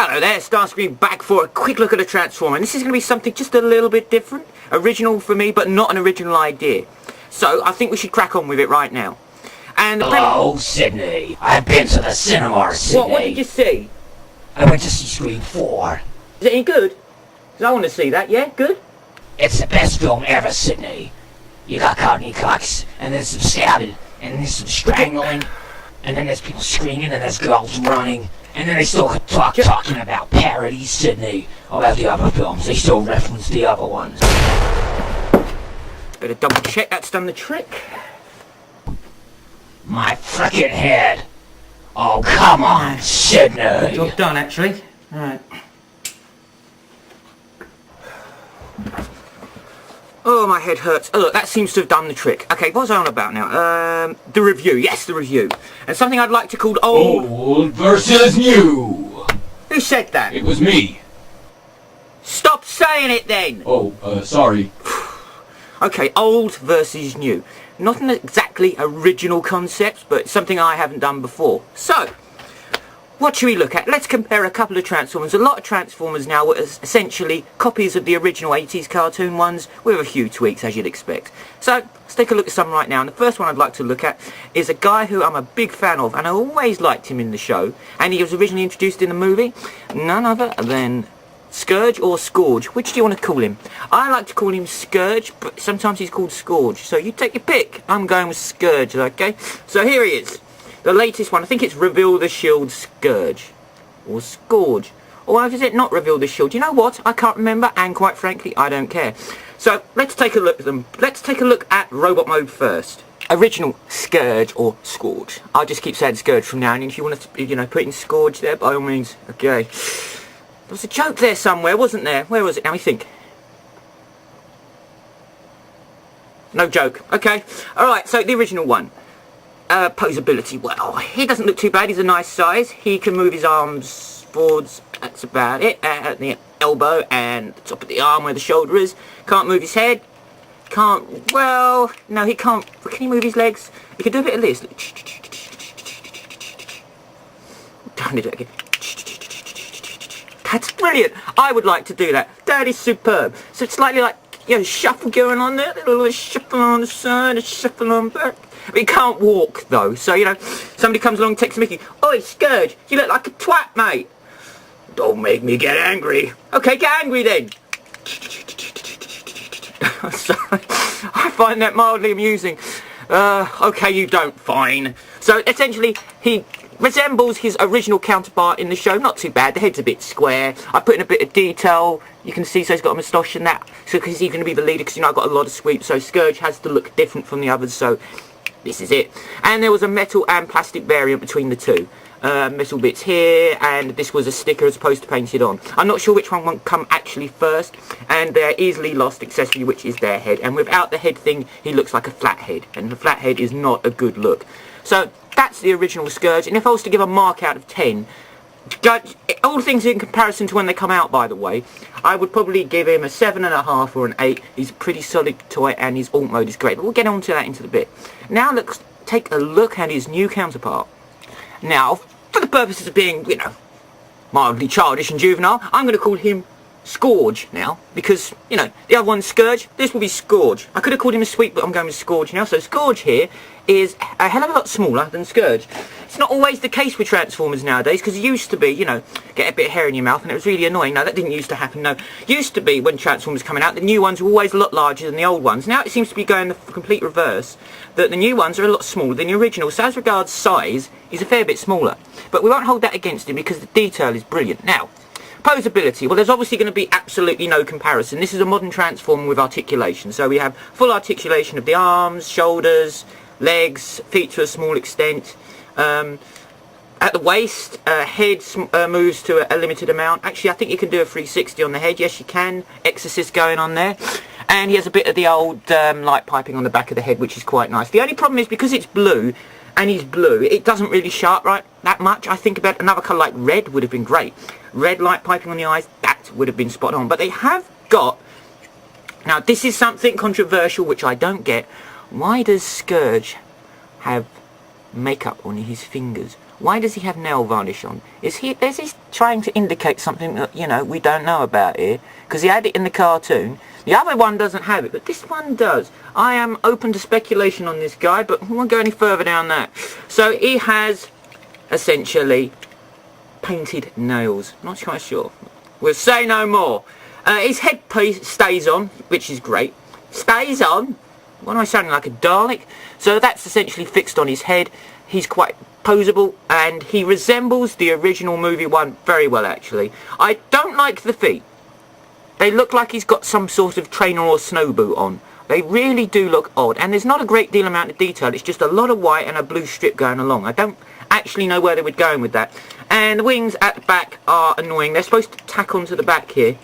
Hello there, Starscream back for a quick look at a Transformer. And this is going to be something just a little bit different. Original for me, but not an original idea. So, I think we should crack on with it right now. And hello, Sydney. I've been to the cinema, Sydney. What did you see? I went to see Scream 4. Is it any good? 'Cause I want to see that, yeah? Good? It's the best film ever, Sydney. You got Courtney Cox, and there's some stabbing, and there's some strangling, and then there's people screaming, and there's girls running, and then they still talking about parodies, Sydney, about the other films. They still reference the other ones. Better double check that's done the trick. My frickin' head. Oh, come on, Sydney. Job done, actually. Alright. Oh, my head hurts. Oh, look, that seems to have done the trick. Okay, what was I on about now? The review. Yes, the review. And something I'd like to call old versus new. Who said that? It was me. Stop saying it then! Oh, sorry. Okay, old versus new. Not an exactly original concept, but something I haven't done before. So, what should we look at? Let's compare a couple of Transformers. A lot of Transformers now are essentially copies of the original 80s cartoon ones with a few tweaks, as you'd expect. So, let's take a look at some right now. And the first one I'd like to look at is a guy who I'm a big fan of, and I always liked him in the show. And he was originally introduced in the movie. None other than Scourge or Scourge. Which do you want to call him? I like to call him Scourge, but sometimes he's called Scourge. So you take your pick. I'm going with Scourge, okay? So here he is. The latest one. I think it's Reveal the Shield Scourge. Or Scourge. Or why is it not Reveal the Shield? You know what? I can't remember, and quite frankly, I don't care. So let's take a look at them. Let's take a look at Robot Mode first. Original Scourge or Scourge. I'll just keep saying Scourge from now on. If you want to, put in Scourge there, by all means. Okay. There was a joke there somewhere, wasn't there? Where was it? Now we think. No joke. Okay. Alright, so the original one. Posability. Well, he doesn't look too bad. He's a nice size. He can move his arms forwards. That's about it. At the elbow and the top of the arm where the shoulder is. Can't move his head. Can't... Well, no, he can't... Can he move his legs? He can do a bit of this. Don't do it again. That's brilliant. I would like to do that. That is superb. So it's slightly like, shuffle going on there. A little shuffle on the side, a shuffle on back. But he can't walk, though. So, somebody comes along and takes a mickey. Oi, Scourge, you look like a twat, mate. Don't make me get angry. Okay, get angry then. Sorry. I find that mildly amusing. Okay, you don't. Fine. So, essentially, he resembles his original counterpart in the show. Not too bad. The head's a bit square. I put in a bit of detail. You can see, so he's got a moustache and that. So, because he's going to be the leader, because, I've got a lot of sweeps. So, Scourge has to look different from the others. So, this is it. And there was a metal and plastic variant between the two. Metal bits here, and this was a sticker as opposed to painted on. I'm not sure which one won't come actually first, and their easily lost accessory, which is their head. And without the head thing, he looks like a flat head, and the flat head is not a good look. So that's the original Scourge, and if I was to give a mark out of 10, all things in comparison to when they come out, by the way, I would probably give him a 7.5 or an 8. He's a pretty solid toy, and his alt mode is great, but we'll get on to that into a bit. Now let's take a look at his new counterpart. Now, for the purposes of being, mildly childish and juvenile, I'm going to call him Scourge now, because, the other one's Scourge, this will be Scourge. I could have called him a Sweep, but I'm going with Scourge now. So Scourge here is a hell of a lot smaller than Scourge. It's not always the case with Transformers nowadays, because it used to be, get a bit of hair in your mouth, and it was really annoying. No, that didn't used to happen, no. Used to be, when Transformers coming out, the new ones were always a lot larger than the old ones. Now it seems to be going the complete reverse, that the new ones are a lot smaller than the original. So as regards size, he's a fair bit smaller. But we won't hold that against him, because the detail is brilliant. Now, posability. Well, there's obviously going to be absolutely no comparison. This is a modern Transformer with articulation. So we have full articulation of the arms, shoulders, legs, feet to a small extent. At the waist, head moves to a limited amount. Actually, I think you can do a 360 on the head. Yes, you can. Exorcist going on there. And he has a bit of the old light piping on the back of the head, which is quite nice. The only problem is, because it's blue, and he's blue, it doesn't really sharp right that much. I think about another colour like red would have been great. Red light piping on the eyes, that would have been spot on. But they have got... Now, this is something controversial, which I don't get. Why does Scourge have makeup on his fingers? Why does he have nail varnish on? Is he trying to indicate something that, you know, we don't know about here? Because he had it in the cartoon. The other one doesn't have it, but this one does. I am open to speculation on this guy, but we won't go any further down that. So he has, essentially, painted nails. Not quite sure. We'll say no more. His headpiece stays on, which is great. Stays on? What am I sounding like, a Dalek? So that's essentially fixed on his head. He's quite posable, and he resembles the original movie one very well, actually. I don't like the feet. They look like he's got some sort of trainer or snow boot on. They really do look odd, and there's not a great deal amount of detail. It's just a lot of white and a blue strip going along. I don't actually know where they were going with that. And the wings at the back are annoying. They're supposed to tack onto the back here.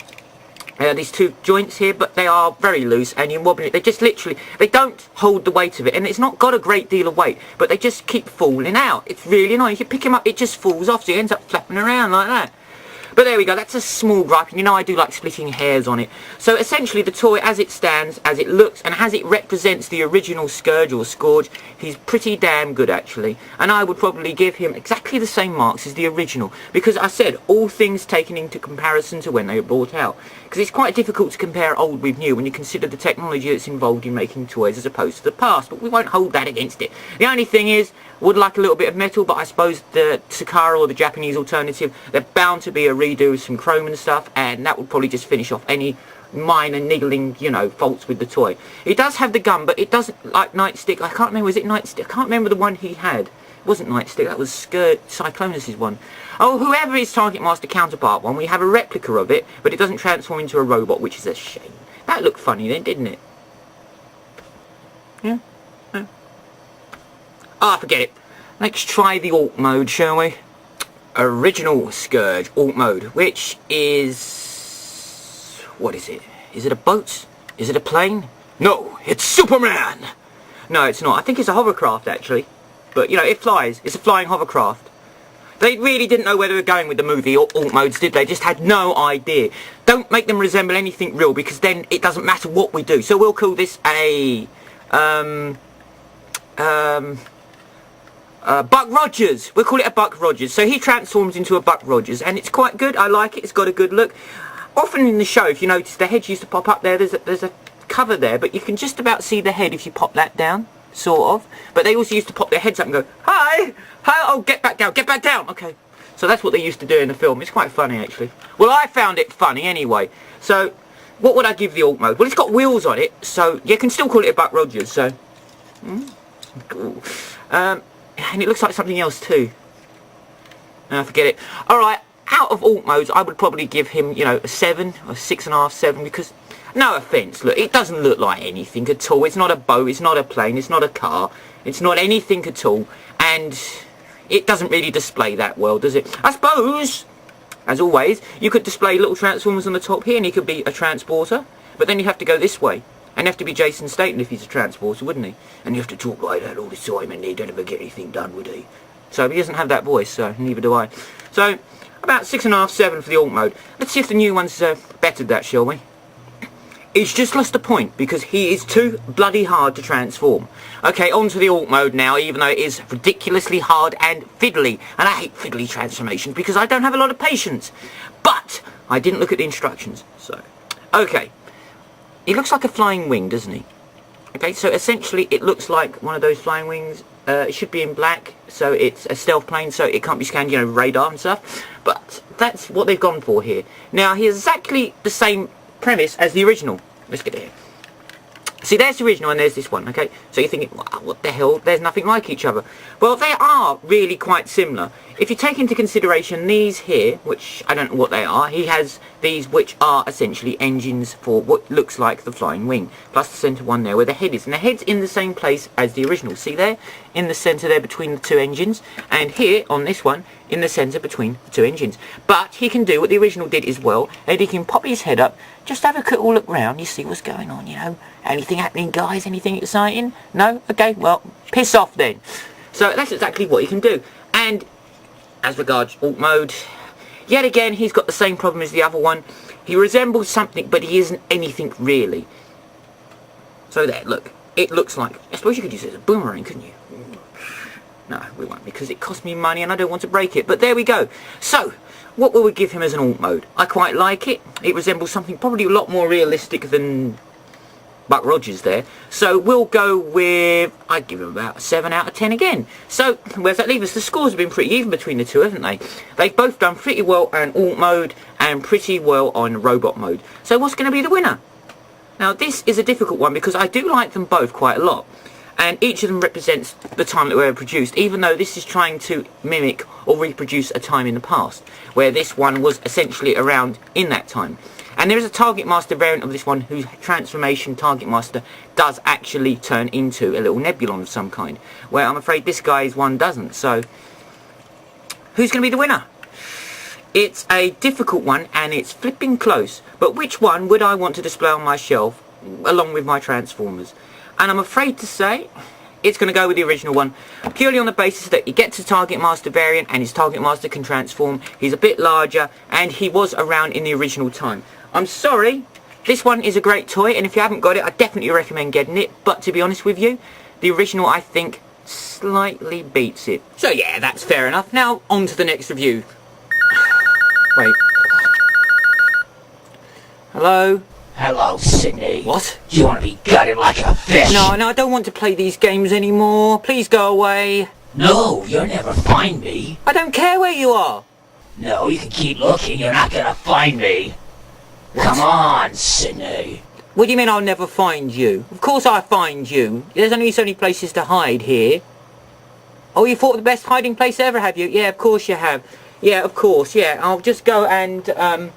These two joints here, but they are very loose, and you're wobbling it. They just literally, they don't hold the weight of it, and it's not got a great deal of weight, but they just keep falling out. It's really annoying. If you pick him up, it just falls off, so he ends up flapping around like that. But there we go, that's a small gripe, and you know I do like splitting hairs on it. So essentially the toy, as it stands, as it looks, and as it represents the original Scourge or Scourge, he's pretty damn good actually. And I would probably give him exactly the same marks as the original, because I said, all things taken into comparison to when they were brought out. Because it's quite difficult to compare old with new when you consider the technology that's involved in making toys as opposed to the past, but we won't hold that against it. The only thing is, would like a little bit of metal, but I suppose the Sakara or the Japanese alternative, they're bound to be a redo with some chrome and stuff, and that would probably just finish off any minor niggling, you know, faults with the toy. It does have the gun, but it doesn't like Nightstick. I can't remember, was it Nightstick? I can't remember the one he had. It wasn't Nightstick, that was Cyclonus' one. Oh, whoever his Target Master counterpart one, we have a replica of it, but it doesn't transform into a robot, which is a shame. That looked funny then, didn't it? Yeah? Yeah. Ah, forget it. Let's try the alt mode, shall we? Original Scourge alt mode, which is... what is it? Is it a boat? Is it a plane? No, it's Superman! No, it's not. I think it's a hovercraft, actually. But, you know, it flies. It's a flying hovercraft. They really didn't know where they were going with the movie alt modes, did they? Just had no idea. Don't make them resemble anything real, because then it doesn't matter what we do. So we'll call this a... Buck Rogers. We'll call it a Buck Rogers. So he transforms into a Buck Rogers, and it's quite good. I like it. It's got a good look. Often in the show, if you notice, the head used to pop up there. There's a cover there, but you can just about see the head if you pop that down, sort of. But they also used to pop their heads up and go, "Hi, hi! Oh, get back down, get back down." Okay. So that's what they used to do in the film. It's quite funny, actually. Well, I found it funny anyway. So, what would I give the alt mode? Well, it's got wheels on it, so you can still call it a Buck Rogers. So, cool. And it looks like something else too. Forget it. Alright, out of alt modes, I would probably give him, you know, a 7, or 6.5, 7, because, no offence, look, it doesn't look like anything at all. It's not a boat, it's not a plane, it's not a car, it's not anything at all, and it doesn't really display that well, does it? I suppose, as always, you could display little transformers on the top here, and he could be a transporter, but then you have to go this way. And have to be Jason Statham if he's a transporter, wouldn't he? And you have to talk like that all the time, and he don't ever get anything done, would he? So he doesn't have that voice, so neither do I. So, about 6.5, 7 for the alt mode. Let's see if the new one's bettered that, shall we? He's just lost a point, because he is too bloody hard to transform. Okay, on to the alt mode now, even though it is ridiculously hard and fiddly. And I hate fiddly transformations, because I don't have a lot of patience. But, I didn't look at the instructions, so... Okay. He looks like a flying wing, doesn't he? Okay, so essentially it looks like one of those flying wings. It should be in black, so it's a stealth plane, so it can't be scanned, you know, radar and stuff. But that's what they've gone for here. Now, he has exactly the same premise as the original. Let's get it here. See, there's the original and there's this one, okay? So you're thinking, wow, what the hell? There's nothing like each other. Well, they are really quite similar. If you take into consideration these here, which I don't know what they are, he has these which are essentially engines for what looks like the flying wing, plus the centre one there where the head is. And the head's in the same place as the original. See there? In the centre there between the two engines. And here, on this one, in the centre between the two engines. But he can do what the original did as well, and he can pop his head up, just have a quick look round, you see what's going on, you know. Anything happening, guys? Anything exciting? No? Okay, well, piss off then. So that's exactly what he can do. And as regards alt mode, yet again, he's got the same problem as the other one. He resembles something, but he isn't anything really. So there, look. It looks like... I suppose you could use it as a boomerang, couldn't you? No, we won't, because it cost me money and I don't want to break it. But there we go. So, what will we give him as an alt mode? I quite like it. It resembles something probably a lot more realistic than Buck Rogers there. So we'll go with, I'd give him about a 7 out of 10 again. So, where's that leave us? The scores have been pretty even between the two, haven't they? They've both done pretty well on alt mode and pretty well on robot mode. So what's going to be the winner? Now, this is a difficult one because I do like them both quite a lot. And each of them represents the time that they were produced, even though this is trying to mimic or reproduce a time in the past, where this one was essentially around in that time. And there is a Target Master variant of this one whose transformation Target Master does actually turn into a little Nebulon of some kind, where I'm afraid this guy's one doesn't. So, who's going to be the winner? It's a difficult one and it's flipping close, but which one would I want to display on my shelf along with my Transformers? And I'm afraid to say it's going to go with the original one, purely on the basis that he gets a Target Master variant and his Target Master can transform. He's a bit larger and he was around in the original time. I'm sorry, this one is a great toy, and if you haven't got it, I definitely recommend getting it. But to be honest with you, the original, I think, slightly beats it. So yeah, that's fair enough. Now, on to the next review. Wait. Hello? Hello, Sydney. What? You want to be gutted like a fish? No, I don't want to play these games anymore. Please go away. No, you'll never find me. I don't care where you are. No, you can keep looking. You're not gonna find me. Come on, Sydney. What do you mean I'll never find you? Of course I'll find you. There's only so many places to hide here. Oh, you thought the best hiding place ever, have you? Yeah, of course you have. Yeah, of course, yeah. I'll just go and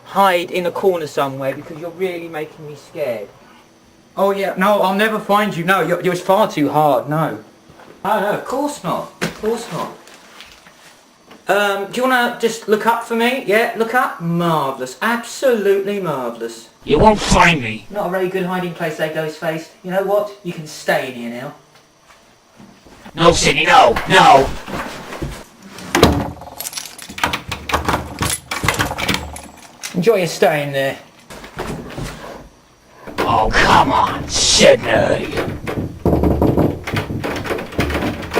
hide in a corner somewhere because you're really making me scared. Oh yeah, no, I'll never find you. No, you're far too hard, no. Oh no, of course not. Of course not. Do you want to just look up for me? Yeah, look up. Marvellous. Absolutely marvellous. You won't find me. Not a very good hiding place there, Ghostface. You know what? You can stay in here now. No, Sydney, no, no. Enjoy your staying there. Oh, come on, Sydney.